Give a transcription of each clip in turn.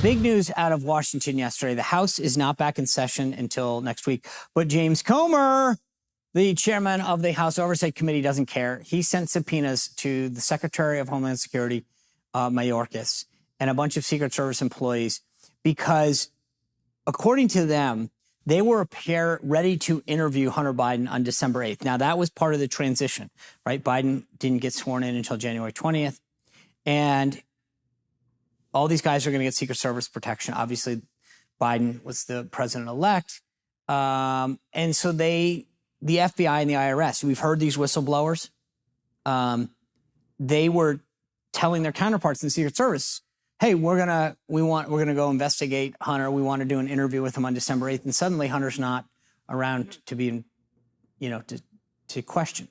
Big news out of Washington yesterday. The House is not back in session until next week. But James Comer, the chairman of the House Oversight Committee, doesn't care. He sent subpoenas to the Secretary of Homeland Security, Mayorkas, and a bunch of Secret Service employees because, according to them, they were ready to interview Hunter Biden on December 8th. Now, that was part of the transition, right? Biden didn't get sworn in until January 20th. And all these guys are going to get Secret Service protection. Obviously, Biden was the president-elect. And so the FBI and the IRS, we've heard these whistleblowers, they were telling their counterparts in the Secret Service, hey, we're gonna go investigate Hunter. We want to do an interview with him on December 8th. And suddenly Hunter's not around to be, to question.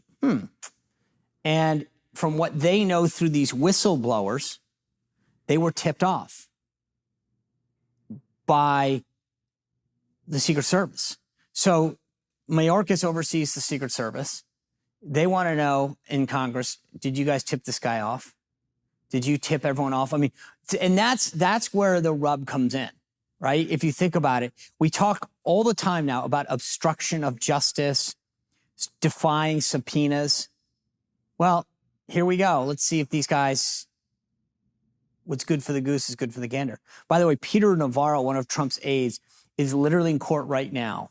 And from what they know through these whistleblowers, they were tipped off by the Secret Service. So Mayorkas oversees the Secret Service. They want to know in Congress, did you guys tip this guy off? Did you tip everyone off? I mean, and that's where the rub comes in, right? If you think about it, we talk all the time now about obstruction of justice, defying subpoenas. Well, here we go. Let's see if these guys, what's good for the goose is good for the gander. By the way, Peter Navarro, one of Trump's aides, is literally in court right now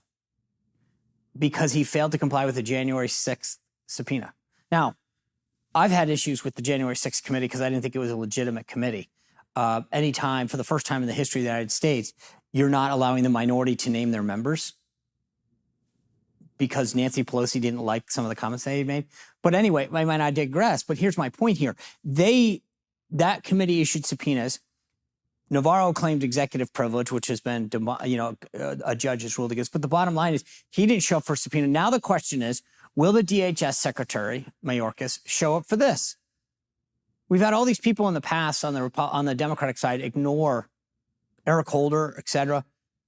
because he failed to comply with the January 6th subpoena. Now, I've had issues with the January 6th committee because I didn't think it was a legitimate committee. Anytime, for the first time in the history of the United States, you're not allowing the minority to name their members because Nancy Pelosi didn't like some of the comments they made. But anyway, I digress. But here's my point here. That committee issued subpoenas. Navarro claimed executive privilege, which has been, a judge has ruled against. But the bottom line is he didn't show up for subpoena. Now the question is, will the DHS Secretary, Mayorkas, show up for this? We've had all these people in the past on the Democratic side ignore Eric Holder, et cetera,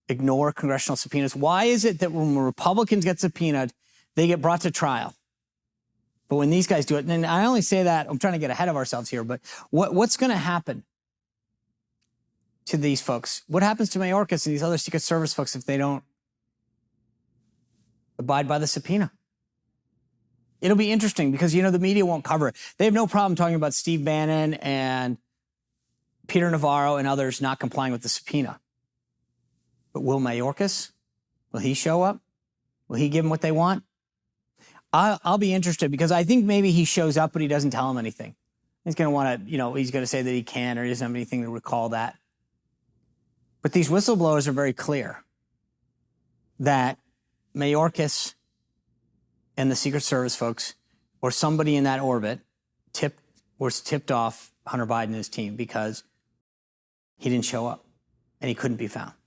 ignore congressional subpoenas. Why is it that when Republicans get subpoenaed, they get brought to trial? But when these guys do it, and I only say that, I'm trying to get ahead of ourselves here, but what's going to happen to these folks? What happens to Mayorkas and these other Secret Service folks if they don't abide by the subpoena? It'll be interesting because, the media won't cover it. They have no problem talking about Steve Bannon and Peter Navarro and others not complying with the subpoena. But will Mayorkas? Will he show up? Will he give them what they want? I'll be interested because I think maybe he shows up, but he doesn't tell them anything. He's going to want to, he's going to say that he can or he doesn't have anything to recall that. But these whistleblowers are very clear that Mayorkas and the Secret Service folks or somebody in that orbit was tipped off Hunter Biden and his team because he didn't show up and he couldn't be found.